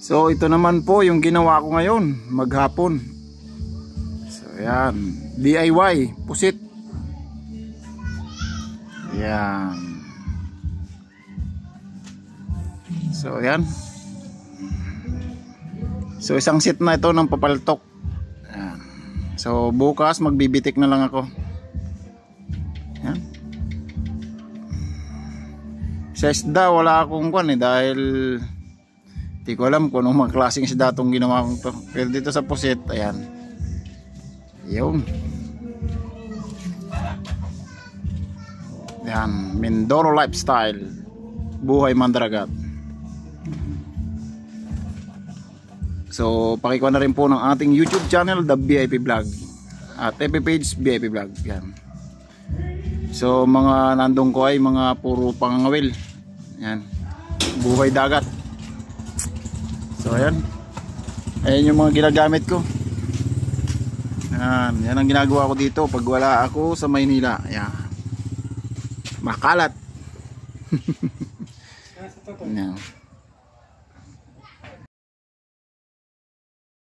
So ito naman po yung ginawa ko ngayon, maghapon. So yan, DIY pusit. Yan. So yan. So isang set na ito ng papaltok. Yan. So bukas magbibitik na lang ako. Yan. Sa isda wala akong kwan dahil di ko alam kung anong mga klaseng isda itong ginawa kong to. Pero dito sa pusit, ayan. Yun. Yan, Mindoro Lifestyle. Buhay Mandragat. So, pakikuha na rin po ng ating YouTube channel, The VIP Vlog. At FB page, VIP Vlog. Yan. So, mga nandong ko ay mga puro pangangawil. Yan. Buhay dagat. So, ayan. Ayan yung mga ginagamit ko. Yan. Yan ang ginagawa ko dito pag wala ako sa Maynila. Ayan. Makalat. Yan.